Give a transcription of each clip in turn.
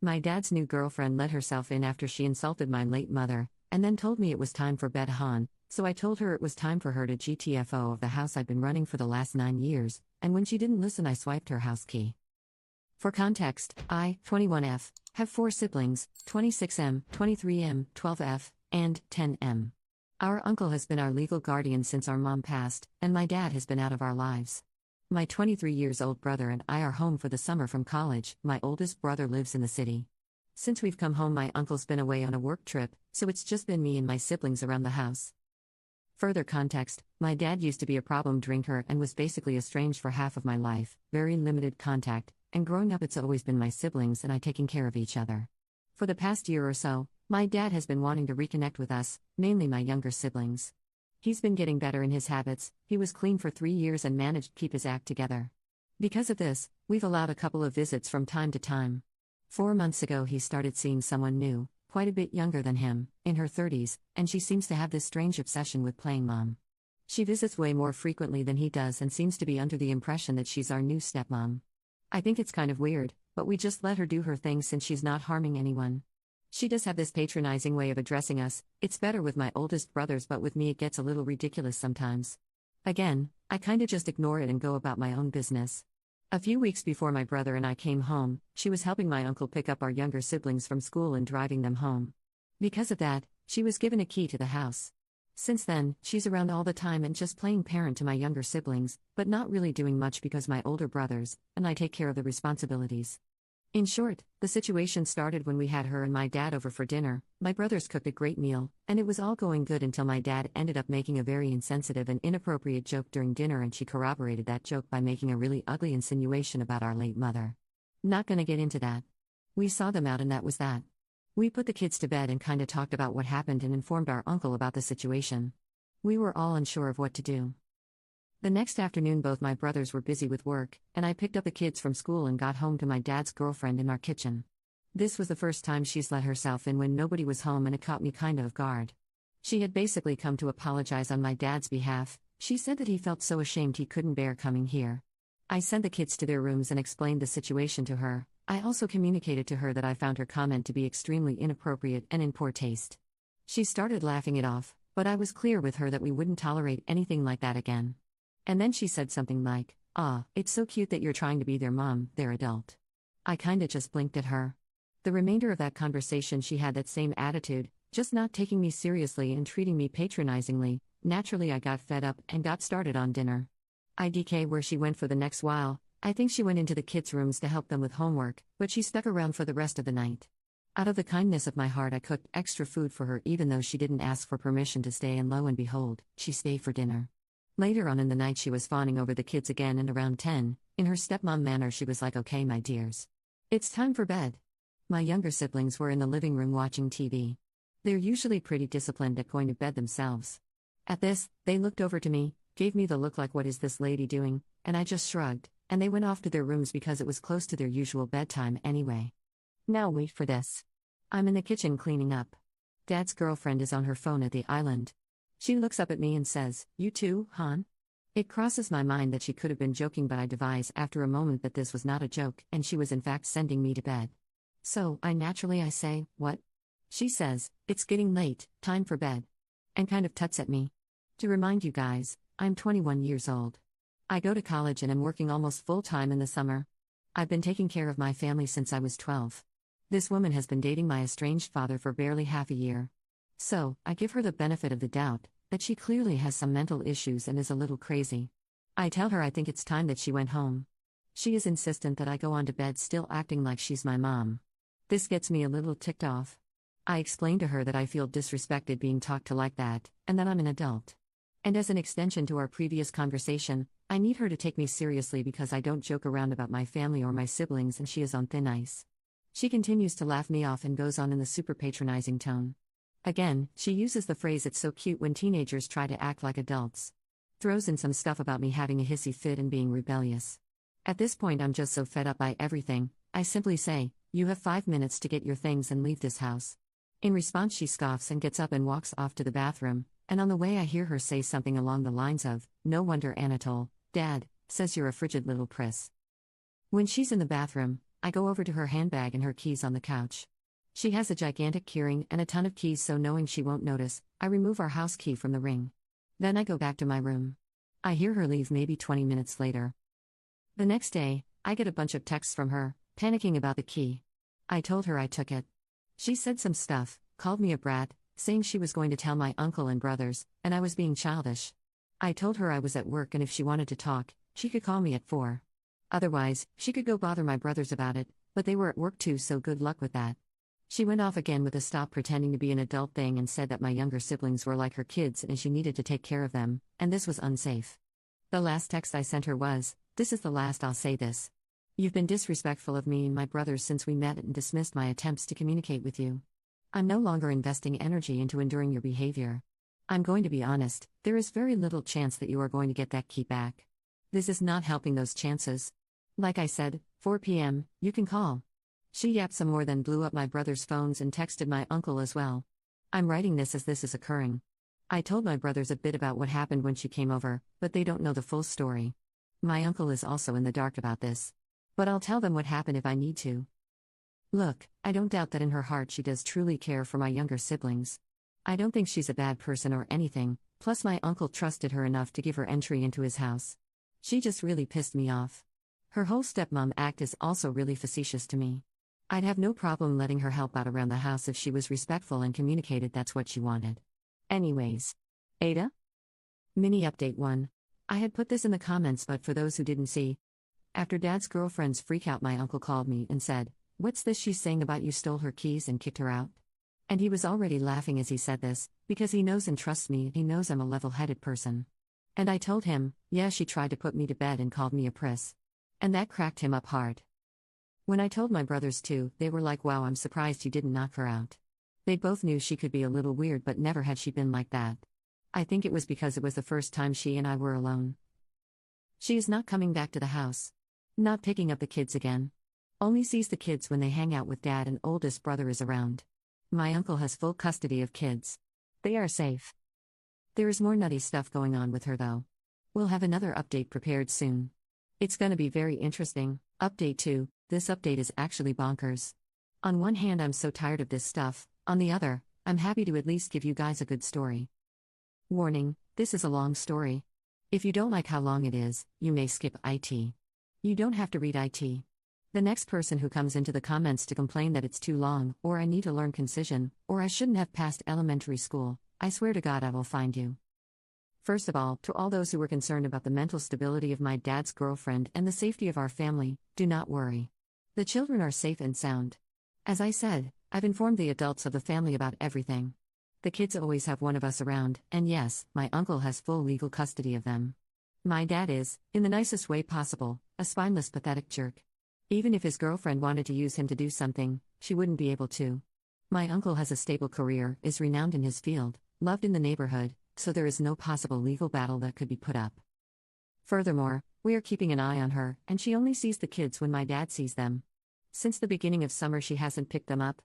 My dad's new girlfriend let herself in after she insulted my late mother, and then told me it was time for bed, Han, so I told her it was time for her to GTFO of the house I've been running for the last 9 years, and when she didn't listen, I swiped her house key. For context, I, 21F, have 4 siblings, 26M, 23M, 12F, and 10M. Our uncle has been our legal guardian since our mom passed, and my dad has been out of our lives. My 23 years old brother and I are home for the summer from college. My oldest brother lives in the city. Since we've come home, my uncle's been away on a work trip, so it's just been me and my siblings around the house. Further context, my dad used to be a problem drinker and was basically estranged for half of my life, very limited contact, and growing up it's always been my siblings and I taking care of each other. For the past year or so, my dad has been wanting to reconnect with us, mainly my younger siblings. He's been getting better in his habits. He was clean for 3 years and managed to keep his act together. Because of this, we've allowed a couple of visits from time to time. 4 months ago he started seeing someone new, quite a bit younger than him, in her 30s, and she seems to have this strange obsession with playing mom. She visits way more frequently than he does and seems to be under the impression that she's our new stepmom. I think it's kind of weird, but we just let her do her thing since she's not harming anyone. She does have this patronizing way of addressing us. It's better with my oldest brothers, but with me it gets a little ridiculous sometimes. Again, I kinda just ignore it and go about my own business. A few weeks before my brother and I came home, she was helping my uncle pick up our younger siblings from school and driving them home. Because of that, she was given a key to the house. Since then, she's around all the time and just playing parent to my younger siblings, but not really doing much because my older brothers and I take care of the responsibilities. In short, the situation started when we had her and my dad over for dinner. My brothers cooked a great meal, and it was all going good until my dad ended up making a very insensitive and inappropriate joke during dinner, and she corroborated that joke by making a really ugly insinuation about our late mother. Not gonna get into that. We saw them out and that was that. We put the kids to bed and kinda talked about what happened and informed our uncle about the situation. We were all unsure of what to do. The next afternoon both my brothers were busy with work, and I picked up the kids from school and got home to my dad's girlfriend in our kitchen. This was the first time she's let herself in when nobody was home, and it caught me kinda off guard. She had basically come to apologize on my dad's behalf. She said that he felt so ashamed he couldn't bear coming here. I sent the kids to their rooms and explained the situation to her. I also communicated to her that I found her comment to be extremely inappropriate and in poor taste. She started laughing it off, but I was clear with her that we wouldn't tolerate anything like that again. And then she said something like, it's so cute that you're trying to be their mom, they're adult. I kinda just blinked at her. The remainder of that conversation she had that same attitude, just not taking me seriously and treating me patronizingly. Naturally I got fed up and got started on dinner. IDK where she went for the next while. I think she went into the kids' rooms to help them with homework, but she stuck around for the rest of the night. Out of the kindness of my heart I cooked extra food for her even though she didn't ask for permission to stay, and lo and behold, she stayed for dinner. Later on in the night she was fawning over the kids again, and around 10, in her stepmom manner she was like, "Okay my dears. It's time for bed." My younger siblings were in the living room watching TV. They're usually pretty disciplined at going to bed themselves. At this, they looked over to me, gave me the look like, "What is this lady doing?" and I just shrugged, and they went off to their rooms because it was close to their usual bedtime anyway. Now wait for this. I'm in the kitchen cleaning up. Dad's girlfriend is on her phone at the island. She looks up at me and says, "You too, Han?" It crosses my mind that she could have been joking, but I devise after a moment that this was not a joke and she was in fact sending me to bed. So, I say, "What?" She says, "It's getting late, time for bed." And kind of tuts at me. To remind you guys, I'm 21 years old. I go to college and am working almost full time in the summer. I've been taking care of my family since I was 12. This woman has been dating my estranged father for barely half a year. So, I give her the benefit of the doubt, that she clearly has some mental issues and is a little crazy. I tell her I think it's time that she went home. She is insistent that I go on to bed, still acting like she's my mom. This gets me a little ticked off. I explain to her that I feel disrespected being talked to like that, and that I'm an adult. And as an extension to our previous conversation, I need her to take me seriously because I don't joke around about my family or my siblings, and she is on thin ice. She continues to laugh me off and goes on in the super patronizing tone. Again, she uses the phrase "it's so cute" when teenagers try to act like adults. Throws in some stuff about me having a hissy fit and being rebellious. At this point I'm just so fed up by everything, I simply say, "You have 5 minutes to get your things and leave this house." In response she scoffs and gets up and walks off to the bathroom, and on the way I hear her say something along the lines of, "No wonder Anatole, Dad, says you're a frigid little priss." When she's in the bathroom, I go over to her handbag and her keys on the couch. She has a gigantic keyring and a ton of keys, so knowing she won't notice, I remove our house key from the ring. Then I go back to my room. I hear her leave maybe 20 minutes later. The next day, I get a bunch of texts from her, panicking about the key. I told her I took it. She said some stuff, called me a brat, saying she was going to tell my uncle and brothers, and I was being childish. I told her I was at work and if she wanted to talk, she could call me at 4. Otherwise, she could go bother my brothers about it, but they were at work too, so good luck with that. She went off again with a stop pretending to be an adult thing and said that my younger siblings were like her kids and she needed to take care of them, and this was unsafe. The last text I sent her was, "This is the last I'll say this. You've been disrespectful of me and my brothers since we met and dismissed my attempts to communicate with you. I'm no longer investing energy into enduring your behavior. I'm going to be honest, there is very little chance that you are going to get that key back. This is not helping those chances. Like I said, 4 p.m., you can call." She yapped some more, then blew up my brother's phones and texted my uncle as well. I'm writing this as this is occurring. I told my brothers a bit about what happened when she came over, but they don't know the full story. My uncle is also in the dark about this. But I'll tell them what happened if I need to. Look, I don't doubt that in her heart she does truly care for my younger siblings. I don't think she's a bad person or anything, plus my uncle trusted her enough to give her entry into his house. She just really pissed me off. Her whole stepmom act is also really facetious to me. I'd have no problem letting her help out around the house if she was respectful and communicated that's what she wanted. Anyways. Ada? Mini update 1. I had put this in the comments, but for those who didn't see, after Dad's girlfriend's freakout, my uncle called me and said, "What's this she's saying about you stole her keys and kicked her out?" And he was already laughing as he said this, because he knows and trusts me, he knows I'm a level-headed person. And I told him, yeah, she tried to put me to bed and called me a priss. And that cracked him up hard. When I told my brothers too, they were like, "Wow, I'm surprised you didn't knock her out." They both knew she could be a little weird, but never had she been like that. I think it was because it was the first time she and I were alone. She is not coming back to the house. Not picking up the kids again. Only sees the kids when they hang out with Dad and oldest brother is around. My uncle has full custody of kids. They are safe. There is more nutty stuff going on with her though. We'll have another update prepared soon. It's gonna be very interesting. Update 2, this update is actually bonkers. On one hand, I'm so tired of this stuff, on the other, I'm happy to at least give you guys a good story. Warning, this is a long story. If you don't like how long it is, you may skip IT. You don't have to read IT. The next person who comes into the comments to complain that it's too long, or I need to learn concision, or I shouldn't have passed elementary school, I swear to God I will find you. First of all, to all those who were concerned about the mental stability of my dad's girlfriend and the safety of our family, do not worry. The children are safe and sound. As I said, I've informed the adults of the family about everything. The kids always have one of us around, and yes, my uncle has full legal custody of them. My dad is, in the nicest way possible, a spineless, pathetic jerk. Even if his girlfriend wanted to use him to do something, she wouldn't be able to. My uncle has a stable career, is renowned in his field, loved in the neighborhood, so there is no possible legal battle that could be put up. Furthermore, we are keeping an eye on her, and she only sees the kids when my dad sees them. Since the beginning of summer, she hasn't picked them up.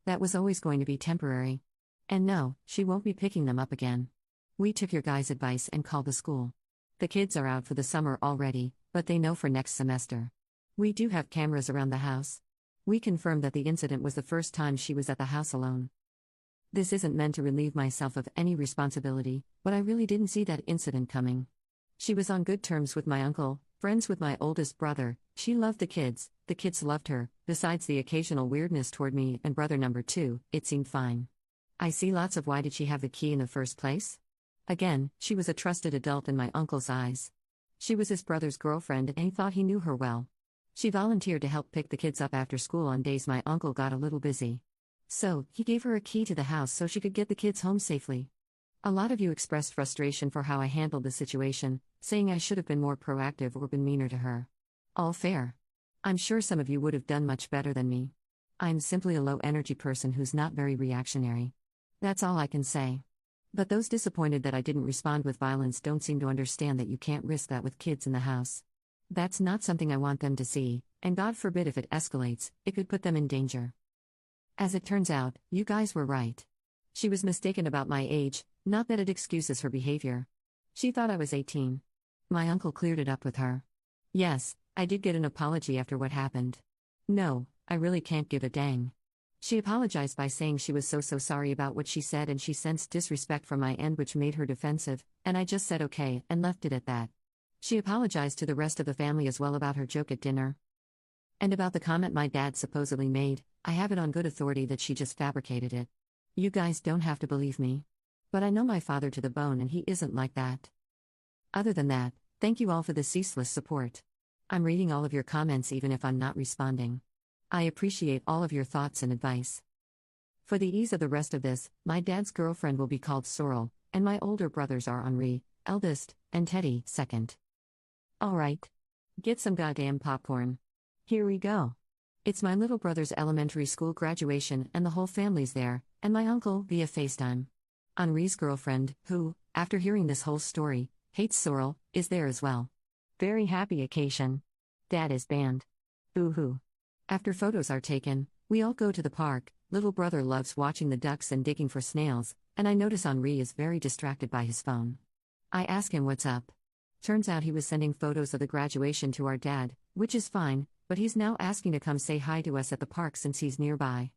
That was always going to be temporary. And no, she won't be picking them up again. We took your guys' advice and called the school. The kids are out for the summer already, but they know for next semester. We do have cameras around the house. We confirmed that the incident was the first time she was at the house alone. This isn't meant to relieve myself of any responsibility, but I really didn't see that incident coming. She was on good terms with my uncle, friends with my oldest brother, she loved the kids loved her, besides the occasional weirdness toward me and brother number 2, it seemed fine. I see lots of why did she have the key in the first place? Again, she was a trusted adult in my uncle's eyes. She was his brother's girlfriend and he thought he knew her well. She volunteered to help pick the kids up after school on days my uncle got a little busy. So, he gave her a key to the house so she could get the kids home safely. A lot of you expressed frustration for how I handled the situation, saying I should have been more proactive or been meaner to her. All fair. I'm sure some of you would have done much better than me. I'm simply a low-energy person who's not very reactionary. That's all I can say. But those disappointed that I didn't respond with violence don't seem to understand that you can't risk that with kids in the house. That's not something I want them to see, and God forbid if it escalates, it could put them in danger. As it turns out, you guys were right. She was mistaken about my age, not that it excuses her behavior. She thought I was 18. My uncle cleared it up with her. Yes, I did get an apology after what happened. No, I really can't give a dang. She apologized by saying she was so sorry about what she said and she sensed disrespect from my end, which made her defensive, and I just said okay and left it at that. She apologized to the rest of the family as well about her joke at dinner. And about the comment my dad supposedly made, I have it on good authority that she just fabricated it. You guys don't have to believe me. But I know my father to the bone and he isn't like that. Other than that, thank you all for the ceaseless support. I'm reading all of your comments even if I'm not responding. I appreciate all of your thoughts and advice. For the ease of the rest of this, my dad's girlfriend will be called Sorrel, and my older brothers are Henri, eldest, and Teddy, second. Alright. Get some goddamn popcorn. Here we go. It's my little brother's elementary school graduation and the whole family's there, and my uncle via FaceTime. Henri's girlfriend, who, after hearing this whole story, hates Sorrel, is there as well. Very happy occasion. Dad is banned. Boo-hoo. After photos are taken, we all go to the park. Little brother loves watching the ducks and digging for snails, and I notice Henri is very distracted by his phone. I ask him what's up. Turns out he was sending photos of the graduation to our dad, which is fine, but he's now asking to come say hi to us at the park since he's nearby.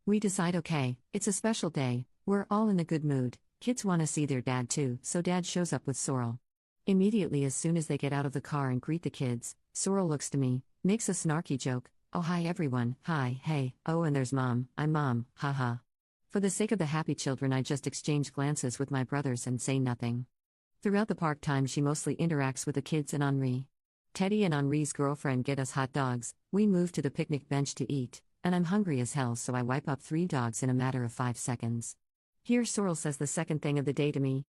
We decide okay, it's a special day, we're all in a good mood, kids want to see their dad too, so dad shows up with Sorrel. Immediately as soon as they get out of the car and greet the kids, Sorrel looks to me, makes a snarky joke, oh hi everyone, hi, hey, oh and there's mom, I'm mom, haha. For the sake of the happy children I just exchange glances with my brothers and say nothing. Throughout the park time she mostly interacts with the kids and Henri. Teddy and Henri's girlfriend get us hot dogs, we move to the picnic bench to eat, and I'm hungry as hell so I wipe up 3 dogs in a matter of 5 seconds. Here Sorrel says the second thing of the day to me.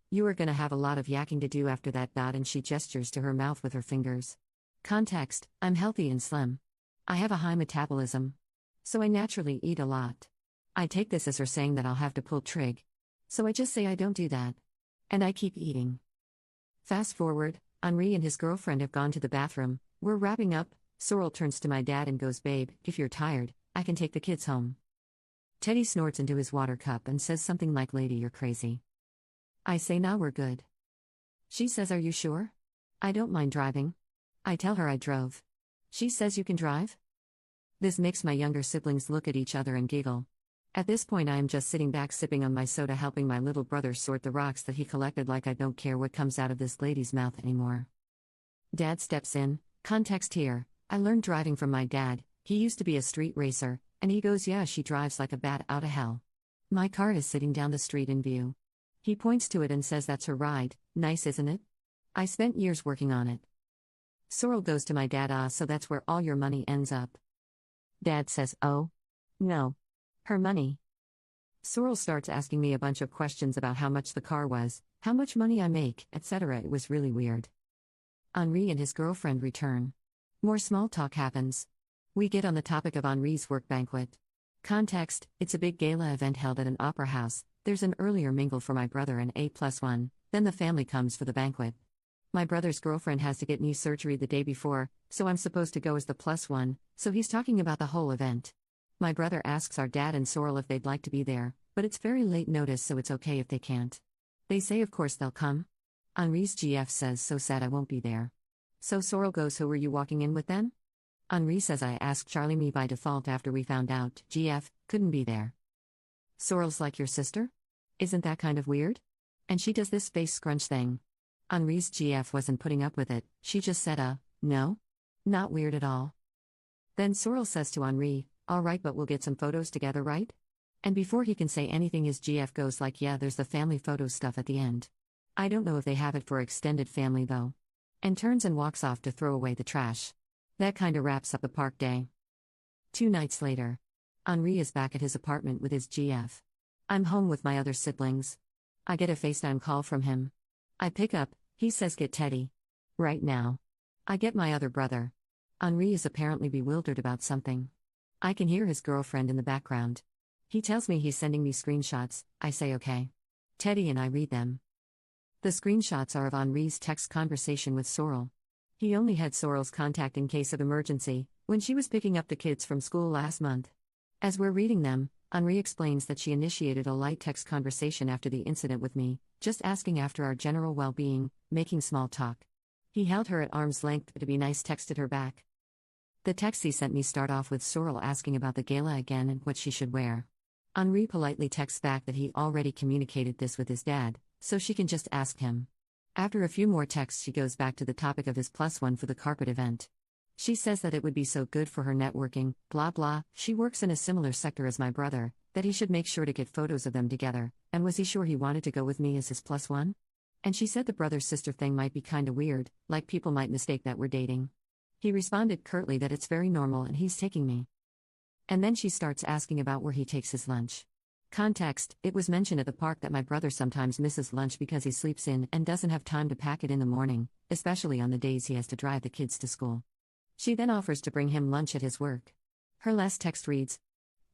You are gonna have a lot of yakking to do after that dot, and she gestures to her mouth with her fingers. Context, I'm healthy and slim. I have a high metabolism. So I naturally eat a lot. I take this as her saying that I'll have to pull trig. So I just say I don't do that. And I keep eating. Fast forward, Henri and his girlfriend have gone to the bathroom, we're wrapping up, Sorrel turns to my dad and goes, babe, if you're tired, I can take the kids home. Teddy snorts into his water cup and says something like, lady, you're crazy. I say, nah, we're good. She says, are you sure? I don't mind driving. I tell her I drove. She says, you can drive? This makes my younger siblings look at each other and giggle. At this point I am just sitting back sipping on my soda, helping my little brother sort the rocks that he collected, like I don't care what comes out of this lady's mouth anymore. Dad steps in, context here, I learned driving from my dad, he used to be a street racer, and he goes, yeah, she drives like a bat out of hell. My car is sitting down the street in view. He points to it and says, that's her ride, nice isn't it? I spent years working on it. Sorrel goes to my dad, so that's where all your money ends up. Dad says, oh? No. Her money. Sorrel starts asking me a bunch of questions about how much the car was, how much money I make, etc. It was really weird. Henri and his girlfriend return. More small talk happens. We get on the topic of Henri's work banquet. Context, it's a big gala event held at an opera house, there's an earlier mingle for my brother and A+1, then the family comes for the banquet. My brother's girlfriend has to get knee surgery the day before, so I'm supposed to go as the +1, so he's talking about the whole event. My brother asks our dad and Sorrel if they'd like to be there, but it's very late notice so it's okay if they can't. They say of course they'll come. Henri's GF says, so sad I won't be there. So Sorrel goes, who were you walking in with then? Henri says, I asked Charlie, me by default after we found out GF couldn't be there. Sorrel's like, your sister? Isn't that kind of weird? And she does this face scrunch thing. Henri's GF wasn't putting up with it, she just said, no? Not weird at all. Then Sorrel says to Henri, alright, but we'll get some photos together, right? And before he can say anything his GF goes like, yeah, there's the family photo stuff at the end. I don't know if they have it for extended family though. And turns and walks off to throw away the trash. That kinda wraps up the park day. 2 nights later. Henri is back at his apartment with his GF. I'm home with my other siblings. I get a FaceTime call from him. I pick up, he says, get Teddy. Right now. I get my other brother. Henri is apparently bewildered about something. I can hear his girlfriend in the background. He tells me he's sending me screenshots, I say okay. Teddy and I read them. The screenshots are of Henri's text conversation with Sorrel. He only had Sorrel's contact in case of emergency, when she was picking up the kids from school last month. As we're reading them, Henri explains that she initiated a light text conversation after the incident with me, just asking after our general well-being, making small talk. He held her at arm's length, but to be nice texted her back. The texts he sent me start off with Sorrel asking about the gala again and what she should wear. Henri politely texts back that he already communicated this with his dad, so she can just ask him. After a few more texts, she goes back to the topic of his +1 for the carpet event. She says that it would be so good for her networking, blah blah, she works in a similar sector as my brother, that he should make sure to get photos of them together, and was he sure he wanted to go with me as his +1? And she said the brother-sister thing might be kinda weird, like people might mistake that we're dating. He responded curtly that it's very normal and he's taking me. And then she starts asking about where he takes his lunch. Context: it was mentioned at the park that my brother sometimes misses lunch because he sleeps in and doesn't have time to pack it in the morning, especially on the days he has to drive the kids to school. She then offers to bring him lunch at his work. Her last text reads,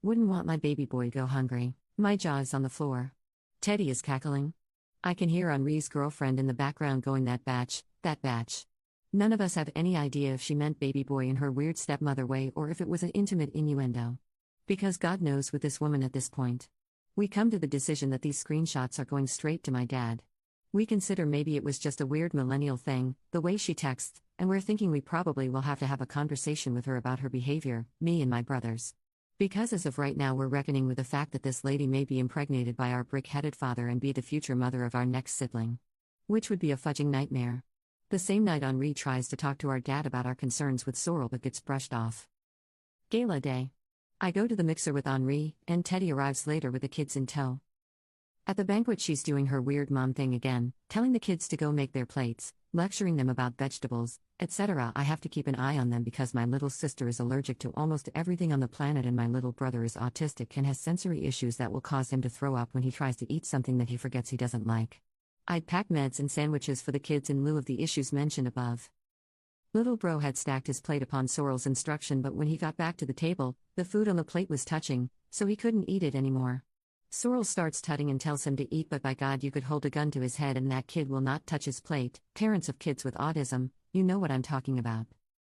"Wouldn't want my baby boy go hungry." My jaw is on the floor. Teddy is cackling. I can hear Henri's girlfriend in the background going, that batch. None of us have any idea if she meant baby boy in her weird stepmother way or if it was an intimate innuendo. Because God knows with this woman at this point. We come to the decision that these screenshots are going straight to my dad. We consider maybe it was just a weird millennial thing, the way she texts, and we're thinking we probably will have to have a conversation with her about her behavior, me and my brothers. Because as of right now we're reckoning with the fact that this lady may be impregnated by our brick-headed father and be the future mother of our next sibling. Which would be a fudging nightmare. The same night Henri tries to talk to our dad about our concerns with Sorrel but gets brushed off. Gala day. I go to the mixer with Henri, and Teddy arrives later with the kids in tow. At the banquet she's doing her weird mom thing again, telling the kids to go make their plates, lecturing them about vegetables, etc. I have to keep an eye on them because my little sister is allergic to almost everything on the planet and my little brother is autistic and has sensory issues that will cause him to throw up when he tries to eat something that he forgets he doesn't like. I'd pack meds and sandwiches for the kids in lieu of the issues mentioned above. Little bro had stacked his plate upon Sorrel's instruction, but when he got back to the table, the food on the plate was touching, so he couldn't eat it anymore. Sorrel starts tutting and tells him to eat, but by God you could hold a gun to his head and that kid will not touch his plate. Parents of kids with autism, you know what I'm talking about.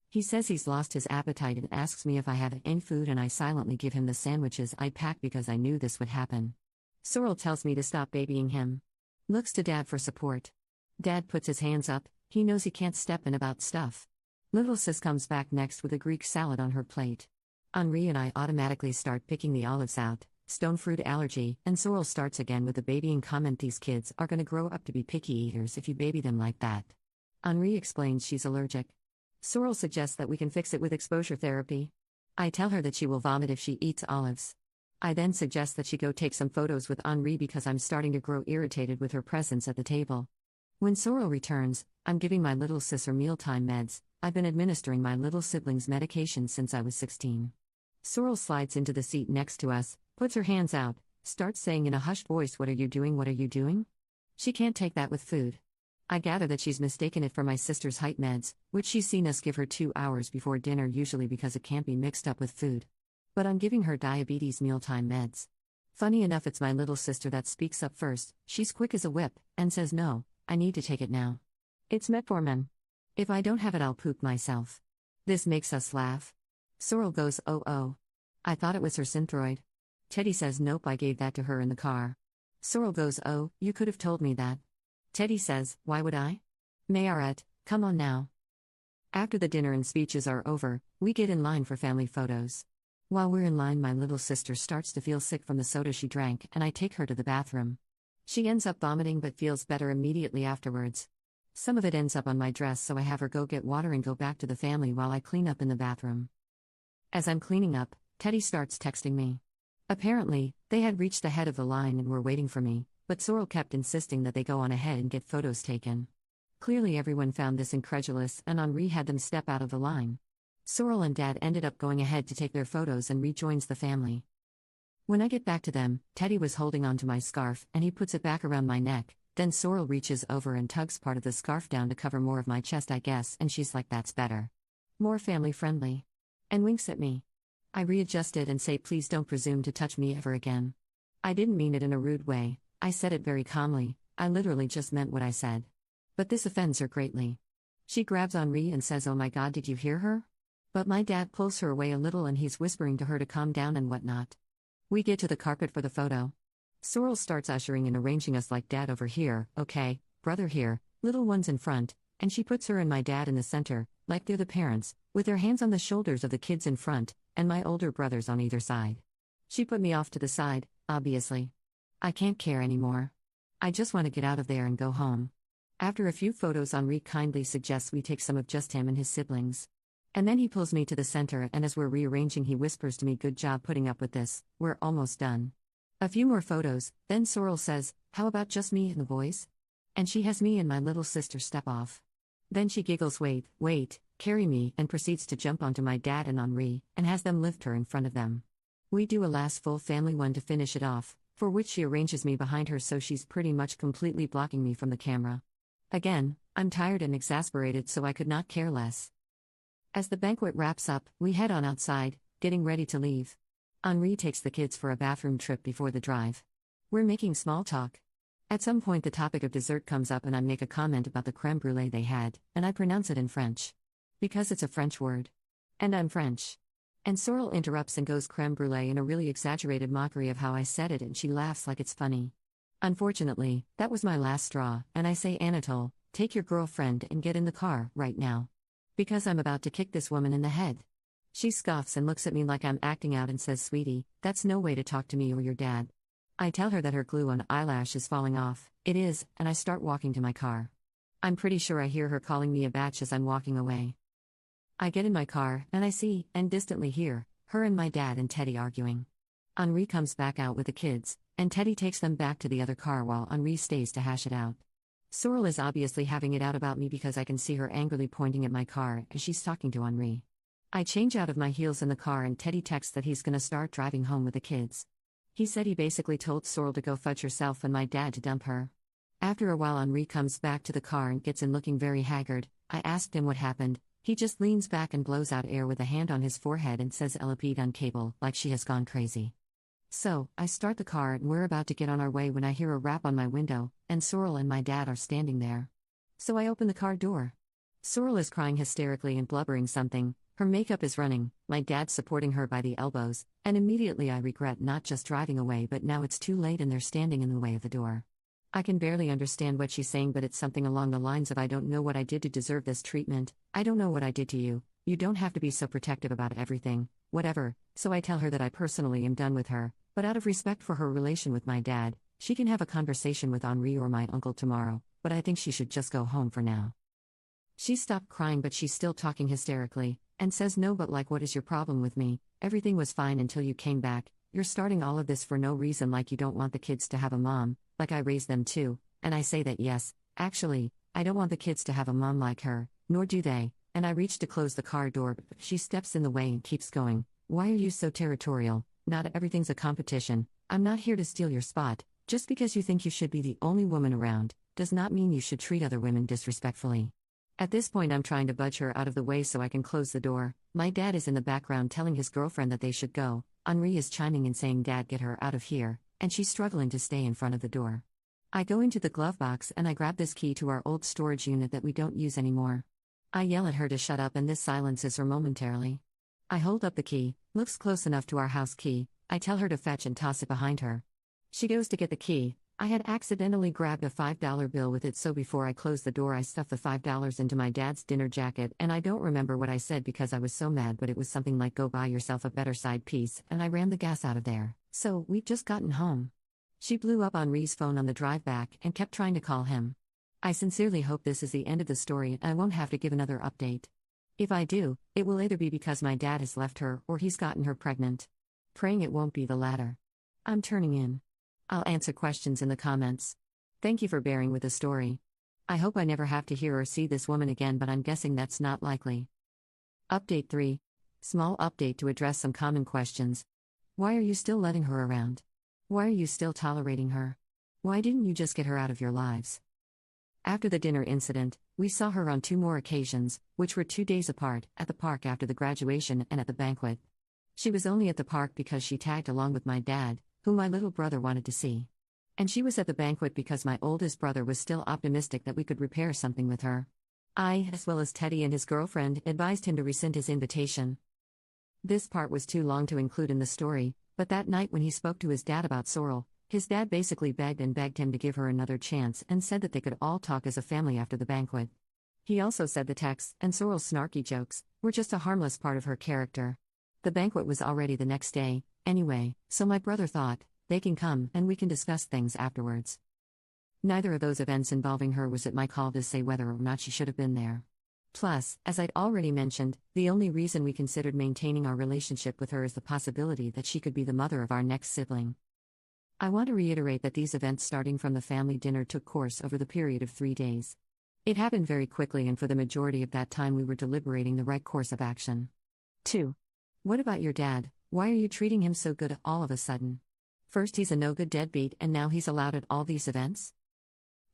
He says he's lost his appetite and asks me if I have any food, and I silently give him the sandwiches I packed because I knew this would happen. Sorrel tells me to stop babying him. Looks to Dad for support. Dad puts his hands up, he knows he can't step in about stuff. Little sis comes back next with a Greek salad on her plate. Henri and I automatically start picking the olives out. Stone fruit allergy, and Sorrel starts again with the babying comment. These kids are gonna grow up to be picky eaters if you baby them like that. Henri explains she's allergic. Sorrel suggests that we can fix it with exposure therapy. I tell her that she will vomit if she eats olives. I then suggest that she go take some photos with Henri because I'm starting to grow irritated with her presence at the table. When Sorrel returns, I'm giving my little sis her mealtime meds. I've been administering my little sibling's medication since I was 16. Sorrel slides into the seat next to us, puts her hands out, starts saying in a hushed voice, "What are you doing? What are you doing?" She can't take that with food. I gather that she's mistaken it for my sister's height meds, which she's seen us give her 2 hours before dinner, usually because it can't be mixed up with food. But I'm giving her diabetes mealtime meds. Funny enough, it's my little sister that speaks up first. She's quick as a whip, and says, "No, I need to take it now. It's metformin. If I don't have it, I'll poop myself." This makes us laugh. Sorrel goes, "Oh. I thought it was her Synthroid." Teddy says, "Nope, I gave that to her in the car." Sorrel goes, "Oh, you could have told me that." Teddy says, "Why would I?" Mayoret, come on now. After the dinner and speeches are over, we get in line for family photos. While we're in line, my little sister starts to feel sick from the soda she drank, and I take her to the bathroom. She ends up vomiting but feels better immediately afterwards. Some of it ends up on my dress, so I have her go get water and go back to the family while I clean up in the bathroom. As I'm cleaning up, Teddy starts texting me. Apparently, they had reached the head of the line and were waiting for me, but Sorrel kept insisting that they go on ahead and get photos taken. Clearly everyone found this incredulous, and Henri had them step out of the line. Sorrel and Dad ended up going ahead to take their photos and rejoins the family. When I get back to them, Teddy was holding onto my scarf and he puts it back around my neck. Then Sorrel reaches over and tugs part of the scarf down to cover more of my chest, I guess, and she's like, "That's better. More family friendly." And winks at me. I readjust it and say, "Please don't presume to touch me ever again." I didn't mean it in a rude way, I said it very calmly, I literally just meant what I said. But this offends her greatly. She grabs Henri and says, "Oh my God, did you hear her?" But my dad pulls her away a little and he's whispering to her to calm down and whatnot. We get to the carpet for the photo. Sorrel starts ushering and arranging us like dad over here, okay, brother here, little ones in front, and she puts her and my dad in the center, like they're the parents, with their hands on the shoulders of the kids in front, and my older brothers on either side. She put me off to the side, obviously. I can't care anymore. I just want to get out of there and go home. After a few photos, Henri kindly suggests we take some of just him and his siblings. And then he pulls me to the center, and as we're rearranging, he whispers to me, "Good job putting up with this, we're almost done." A few more photos, then Sorrel says, "How about just me and the boys?" And she has me and my little sister step off. Then she giggles, wait, carry me, and proceeds to jump onto my dad and Henri, and has them lift her in front of them. We do a last full family one to finish it off, for which she arranges me behind her so she's pretty much completely blocking me from the camera. Again, I'm tired and exasperated, so I could not care less. As the banquet wraps up, we head on outside, getting ready to leave. Henri takes the kids for a bathroom trip before the drive. We're making small talk. At some point, the topic of dessert comes up, and I make a comment about the crème brûlée they had, and I pronounce it in French. Because it's a French word. And I'm French. And Sorrel interrupts and goes crème brûlée in a really exaggerated mockery of how I said it, and she laughs like it's funny. Unfortunately, that was my last straw, and I say, "Anatole, take your girlfriend and get in the car, right now. Because I'm about to kick this woman in the head." She scoffs and looks at me like I'm acting out and says, "Sweetie, that's no way to talk to me or your dad." I tell her that her glue on eyelash is falling off. It is, and I start walking to my car. I'm pretty sure I hear her calling me a batch as I'm walking away. I get in my car, and I see, and distantly hear, her and my dad and Teddy arguing. Henri comes back out with the kids, and Teddy takes them back to the other car while Henri stays to hash it out. Sorrel is obviously having it out about me because I can see her angrily pointing at my car as she's talking to Henri. I change out of my heels in the car, and Teddy texts that he's gonna start driving home with the kids. He said he basically told Sorrel to go fudge herself and my dad to dump her. After a while, Henri comes back to the car and gets in looking very haggard. I asked him what happened. He just leans back and blows out air with a hand on his forehead and says, "Elle a pété un câble," like she has gone crazy. So, I start the car and we're about to get on our way when I hear a rap on my window, and Sorrel and my dad are standing there. So I open the car door. Sorrel is crying hysterically and blubbering something. Her makeup is running, my dad supporting her by the elbows, and immediately I regret not just driving away, but now it's too late and they're standing in the way of the door. I can barely understand what she's saying, but it's something along the lines of, "I don't know what I did to deserve this treatment, I don't know what I did to you, you don't have to be so protective about everything, whatever." So I tell her that I personally am done with her, but out of respect for her relation with my dad, she can have a conversation with Henri or my uncle tomorrow, but I think she should just go home for now. She stopped crying, but she's still talking hysterically, and says, "No, but like, what is your problem with me? Everything was fine until you came back. You're starting all of this for no reason, like you don't want the kids to have a mom, like I raised them too." And I say that yes, actually, I don't want the kids to have a mom like her, nor do they, and I reach to close the car door, but she steps in the way and keeps going. "Why are you so territorial? Not everything's a competition. I'm not here to steal your spot. Just because you think you should be the only woman around, does not mean you should treat other women disrespectfully." At this point, I'm trying to budge her out of the way so I can close the door. My dad is in the background telling his girlfriend that they should go. Henri is chiming in saying, "Dad, get her out of here," and she's struggling to stay in front of the door. I go into the glove box and I grab this key to our old storage unit that we don't use anymore. I yell at her to shut up, and this silences her momentarily. I hold up the key, looks close enough to our house key. I tell her to fetch and toss it behind her. She goes to get the key. I had accidentally grabbed a $5 bill with it, so before I closed the door I stuffed the $5 into my dad's dinner jacket, and I don't remember what I said because I was so mad, but it was something like, "Go buy yourself a better side piece," and I ran the gas out of there. So, we've just gotten home. She blew up Henri's phone on the drive back and kept trying to call him. I sincerely hope this is the end of the story and I won't have to give another update. If I do, it will either be because my dad has left her or he's gotten her pregnant. Praying it won't be the latter. I'm turning in. I'll answer questions in the comments. Thank you for bearing with the story. I hope I never have to hear or see this woman again, but I'm guessing that's not likely. Update 3. Small update to address some common questions. Why are you still letting her around? Why are you still tolerating her? Why didn't you just get her out of your lives? After the dinner incident, we saw her on 2 more occasions, which were 2 days apart, at the park after the graduation and at the banquet. She was only at the park because she tagged along with my dad, who my little brother wanted to see. And she was at the banquet because my oldest brother was still optimistic that we could repair something with her. I, as well as Teddy and his girlfriend, advised him to rescind his invitation. This part was too long to include in the story, but that night when he spoke to his dad about Sorrel, his dad basically begged him to give her another chance and said that they could all talk as a family after the banquet. He also said the texts and Sorrel's snarky jokes were just a harmless part of her character. The banquet was already the next day, anyway, so my brother thought, they can come and we can discuss things afterwards. Neither of those events involving her was at my call to say whether or not she should have been there. Plus, as I'd already mentioned, the only reason we considered maintaining our relationship with her is the possibility that she could be the mother of our next sibling. I want to reiterate that these events starting from the family dinner took course over the period of 3 days. It happened very quickly, and for the majority of that time we were deliberating the right course of action. 2. What about your dad? Why are you treating him so good all of a sudden? First he's a no-good deadbeat and now he's allowed at all these events?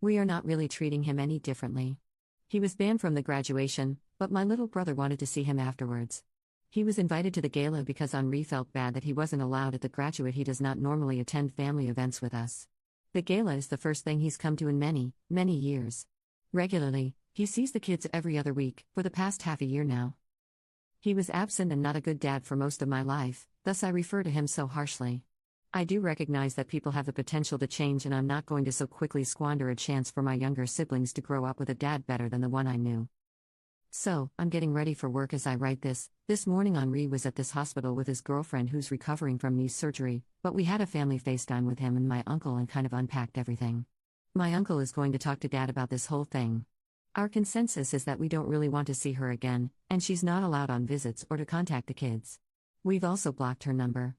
We are not really treating him any differently. He was banned from the graduation, but my little brother wanted to see him afterwards. He was invited to the gala because Henri felt bad that he wasn't allowed at the graduate. He does not normally attend family events with us. The gala is the first thing he's come to in many, many years. Regularly, he sees the kids every other week, for the past half a year now. He was absent and not a good dad for most of my life, thus I refer to him so harshly. I do recognize that people have the potential to change, and I'm not going to so quickly squander a chance for my younger siblings to grow up with a dad better than the one I knew. So, I'm getting ready for work as I write this. This morning Henri was at this hospital with his girlfriend who's recovering from knee surgery, but we had a family FaceTime with him and my uncle and kind of unpacked everything. My uncle is going to talk to Dad about this whole thing. Our consensus is that we don't really want to see her again, and she's not allowed on visits or to contact the kids. We've also blocked her number.